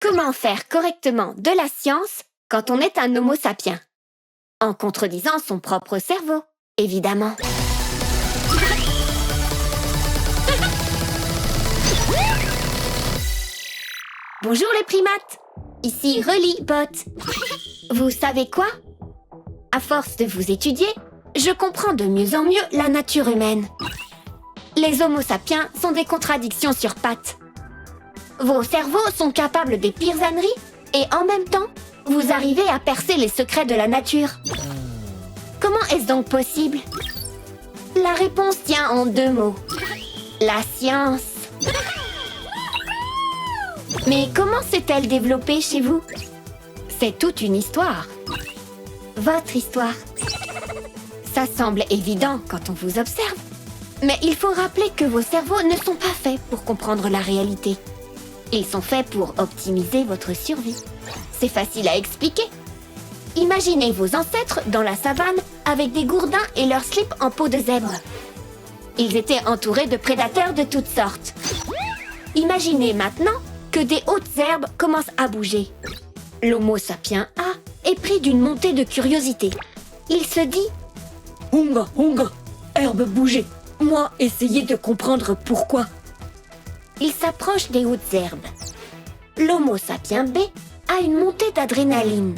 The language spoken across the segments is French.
Comment faire correctement de la science quand on est un homo sapiens? En contredisant son propre cerveau, évidemment. Bonjour les primates, ici Relibot. Vous savez quoi? À force de vous étudier, je comprends de mieux en mieux la nature humaine. Les homo sapiens sont des contradictions sur pattes. Vos cerveaux sont capables des pires âneries et en même temps, vous arrivez à percer les secrets de la nature. Comment est-ce donc possible? La réponse tient en 2 mots. La science. Mais comment s'est-elle développée chez vous? C'est toute une histoire. Votre histoire. Ça semble évident quand on vous observe. Mais il faut rappeler que vos cerveaux ne sont pas faits pour comprendre la réalité. Ils sont faits pour optimiser votre survie. C'est facile à expliquer. Imaginez vos ancêtres dans la savane avec des gourdins et leurs slips en peau de zèbre. Ils étaient entourés de prédateurs de toutes sortes. Imaginez maintenant que des hautes herbes commencent à bouger. L'homo sapiens A est pris d'une montée de curiosité. Il se dit « Hunga, hunga, herbe bouger. Moi, essayez de comprendre pourquoi. » Il s'approche des hautes herbes. L'homo sapiens B a une montée d'adrénaline.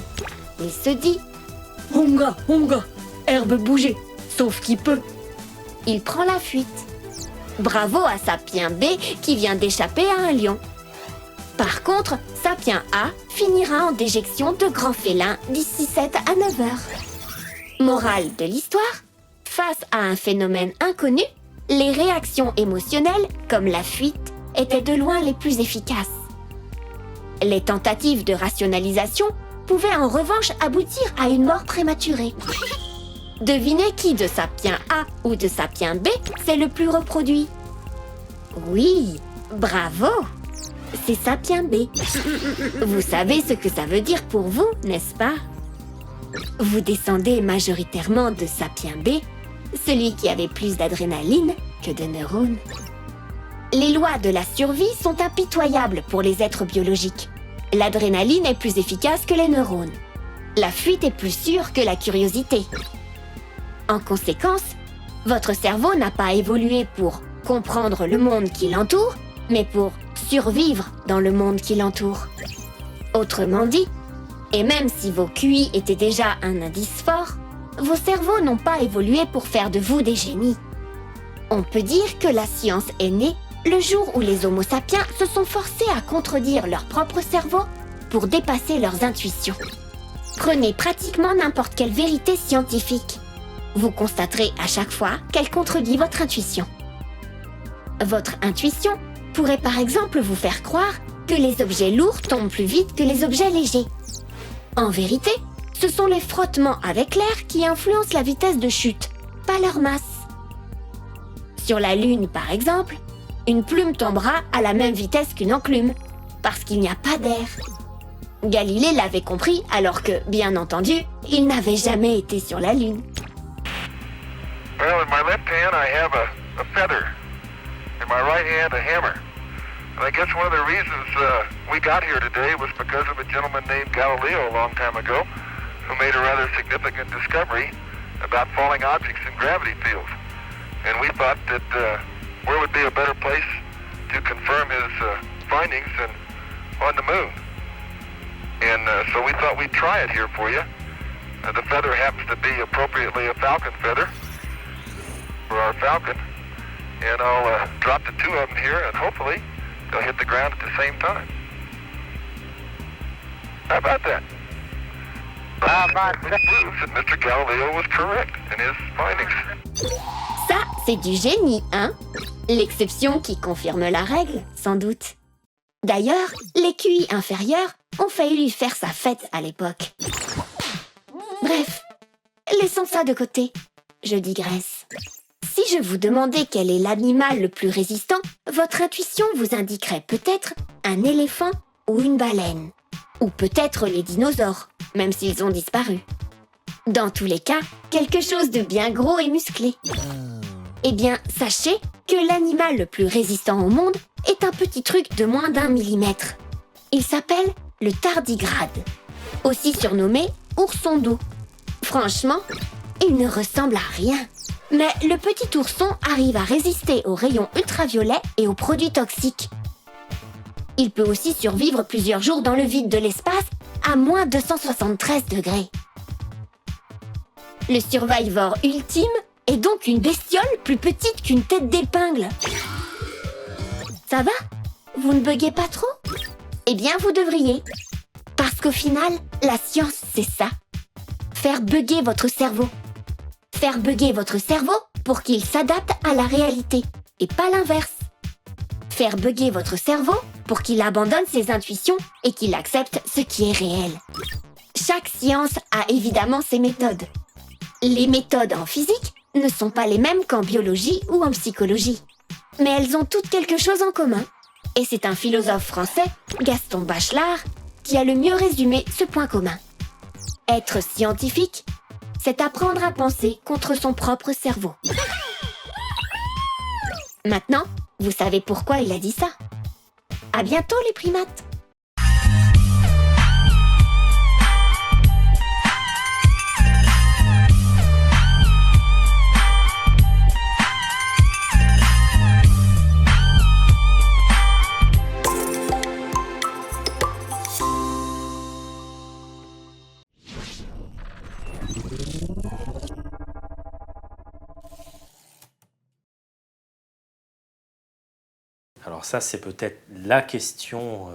Il se dit « Hunga, hunga, herbe bouger, sauf qui peut. » Il prend la fuite. Bravo à Sapien B qui vient d'échapper à un lion. Par contre, Sapien A finira en déjection de grands félins d'ici 7 à 9 heures. Morale de l'histoire, face à un phénomène inconnu, les réactions émotionnelles, comme la fuite, étaient de loin les plus efficaces. Les tentatives de rationalisation pouvaient en revanche aboutir à une mort prématurée. Devinez qui de Sapien A ou de Sapien B c'est le plus reproduit? Oui, bravo! C'est Sapien B. Vous savez ce que ça veut dire pour vous, n'est-ce pas? Vous descendez majoritairement de Sapien B, celui qui avait plus d'adrénaline que de neurones. Les lois de la survie sont impitoyables pour les êtres biologiques. L'adrénaline est plus efficace que les neurones. La fuite est plus sûre que la curiosité. En conséquence, votre cerveau n'a pas évolué pour comprendre le monde qui l'entoure, mais pour survivre dans le monde qui l'entoure. Autrement dit, et même si vos QI étaient déjà un indice fort, vos cerveaux n'ont pas évolué pour faire de vous des génies. On peut dire que la science est née le jour où les homo sapiens se sont forcés à contredire leur propre cerveau pour dépasser leurs intuitions. Prenez pratiquement n'importe quelle vérité scientifique. Vous constaterez à chaque fois qu'elle contredit votre intuition. Votre intuition pourrait par exemple vous faire croire que les objets lourds tombent plus vite que les objets légers. En vérité, ce sont les frottements avec l'air qui influencent la vitesse de chute, pas leur masse. Sur la Lune, par exemple, une plume tombera à la même vitesse qu'une enclume, parce qu'il n'y a pas d'air. Galilée l'avait compris alors que, bien entendu, il n'avait jamais été sur la Lune. Well, in my left hand I have a feather. In my right hand a hammer. And I guess one of the reasons we got here today was because of a gentleman named Galileo a long time ago who made a rather significant discovery about falling objects in gravity fields. And we thought that where would be a better place to confirm his findings than on the moon. And so we thought we'd try it here for you. The feather happens to be appropriately a falcon feather for our falcon. And I'll drop the 2 of them here and hopefully they'll hit the ground at the same time. How about that? Proves that Mr. Galileo was correct in his findings. Ça, c'est du génie, hein? L'exception qui confirme la règle, sans doute. D'ailleurs, les QI inférieurs ont failli lui faire sa fête à l'époque. Bref, laissons ça de côté. Je digresse. Si je vous demandais quel est l'animal le plus résistant, votre intuition vous indiquerait peut-être un éléphant ou une baleine. Ou peut-être les dinosaures, même s'ils ont disparu. Dans tous les cas, quelque chose de bien gros et musclé. Eh bien, sachez que l'animal le plus résistant au monde est un petit truc de moins d'1 millimètre. Il s'appelle le tardigrade, aussi surnommé ourson doux. Franchement, il ne ressemble à rien. Mais le petit ourson arrive à résister aux rayons ultraviolets et aux produits toxiques. Il peut aussi survivre plusieurs jours dans le vide de l'espace à moins 273 degrés. Le survivor ultime est donc une bestiole plus petite qu'une tête d'épingle. Ça va? Vous ne buguez pas trop? Eh bien, vous devriez. Parce qu'au final, la science, c'est ça. Faire bugger votre cerveau. Faire bugger votre cerveau pour qu'il s'adapte à la réalité, et pas l'inverse. Faire bugger votre cerveau pour qu'il abandonne ses intuitions et qu'il accepte ce qui est réel. Chaque science a évidemment ses méthodes. Les méthodes en physique ne sont pas les mêmes qu'en biologie ou en psychologie. Mais elles ont toutes quelque chose en commun. Et c'est un philosophe français, Gaston Bachelard, qui a le mieux résumé ce point commun. Être scientifique, c'est apprendre à penser contre son propre cerveau. Maintenant, vous savez pourquoi il a dit ça. À bientôt les primates! Alors ça, c'est peut-être la question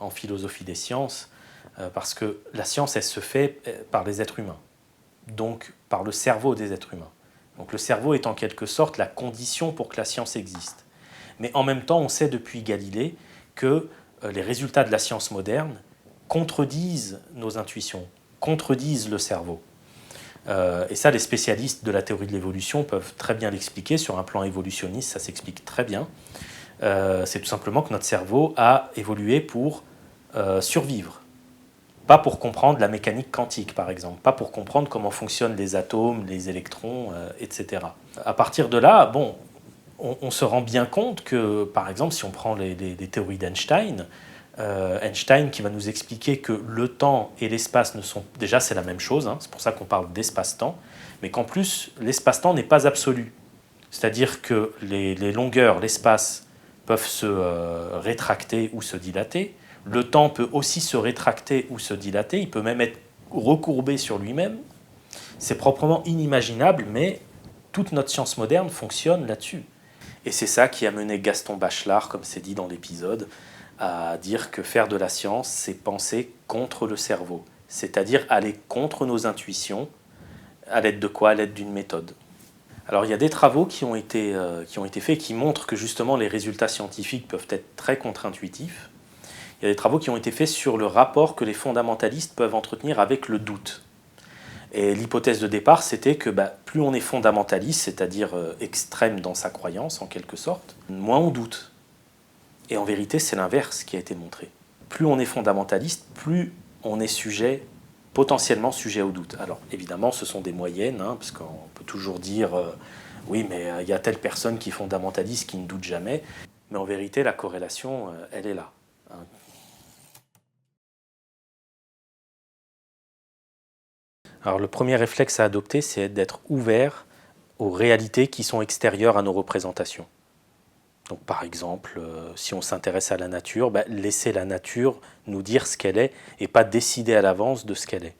en philosophie des sciences, parce que la science, elle se fait par les êtres humains, donc par le cerveau des êtres humains. Donc le cerveau est en quelque sorte la condition pour que la science existe. Mais en même temps, on sait depuis Galilée que les résultats de la science moderne contredisent nos intuitions, contredisent le cerveau. Et ça, les spécialistes de la théorie de l'évolution peuvent très bien l'expliquer. Sur un plan évolutionniste, ça s'explique très bien. C'est tout simplement que notre cerveau a évolué pour survivre. Pas pour comprendre la mécanique quantique, par exemple. Pas pour comprendre comment fonctionnent les atomes, les électrons, etc. À partir de là, bon, on se rend bien compte que, par exemple, si on prend les théories d'Einstein, Einstein qui va nous expliquer que le temps et l'espace ne sont... Déjà, c'est la même chose, hein, c'est pour ça qu'on parle d'espace-temps, mais qu'en plus, l'espace-temps n'est pas absolu. C'est-à-dire que les longueurs, l'espace, peuvent se rétracter ou se dilater. Le temps peut aussi se rétracter ou se dilater. Il peut même être recourbé sur lui-même. C'est proprement inimaginable, mais toute notre science moderne fonctionne là-dessus. Et c'est ça qui a mené Gaston Bachelard, comme c'est dit dans l'épisode, à dire que faire de la science, c'est penser contre le cerveau. C'est-à-dire aller contre nos intuitions. À l'aide de quoi? À l'aide d'une méthode. Alors il y a des travaux qui ont été faits qui montrent que justement les résultats scientifiques peuvent être très contre-intuitifs. Il y a des travaux qui ont été faits sur le rapport que les fondamentalistes peuvent entretenir avec le doute. Et l'hypothèse de départ, c'était que plus on est fondamentaliste, c'est-à-dire extrême dans sa croyance en quelque sorte, moins on doute. Et en vérité, c'est l'inverse qui a été montré. Plus on est fondamentaliste, plus on est potentiellement sujet au doute. Alors évidemment, ce sont des moyennes, hein, parce qu'on peut toujours dire oui, mais il y a telle personne qui est fondamentaliste qui ne doute jamais. Mais en vérité, la corrélation, elle est là. Hein. Alors le premier réflexe à adopter, c'est d'être ouvert aux réalités qui sont extérieures à nos représentations. Donc par exemple, si on s'intéresse à la nature, laisser la nature nous dire ce qu'elle est et pas décider à l'avance de ce qu'elle est.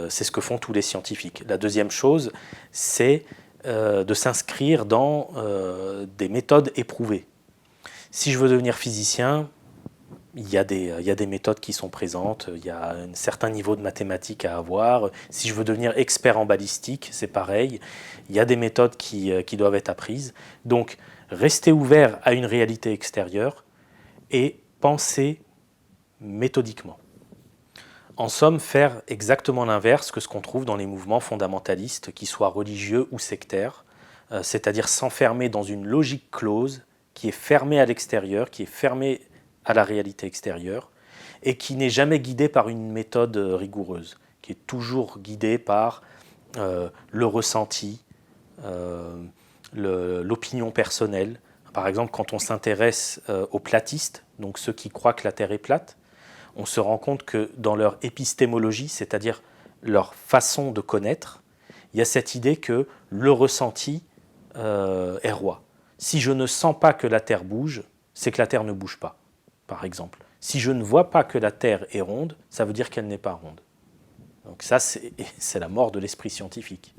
C'est ce que font tous les scientifiques. La deuxième chose, c'est de s'inscrire dans des méthodes éprouvées. Si je veux devenir physicien, il y a des méthodes qui sont présentes, il y a un certain niveau de mathématiques à avoir. Si je veux devenir expert en balistique, c'est pareil, il y a des méthodes qui doivent être apprises. Donc, rester ouvert à une réalité extérieure et penser méthodiquement. En somme, faire exactement l'inverse que ce qu'on trouve dans les mouvements fondamentalistes, qu'ils soient religieux ou sectaires, c'est-à-dire s'enfermer dans une logique close qui est fermée à l'extérieur, qui est fermée à la réalité extérieure et qui n'est jamais guidée par une méthode rigoureuse, qui est toujours guidée par le ressenti, l'opinion personnelle, Par exemple, quand on s'intéresse aux platistes, donc ceux qui croient que la Terre est plate, on se rend compte que dans leur épistémologie, c'est-à-dire leur façon de connaître, il y a cette idée que le ressenti est roi. Si je ne sens pas que la Terre bouge, c'est que la Terre ne bouge pas, par exemple. Si je ne vois pas que la Terre est ronde, ça veut dire qu'elle n'est pas ronde. Donc ça, c'est la mort de l'esprit scientifique.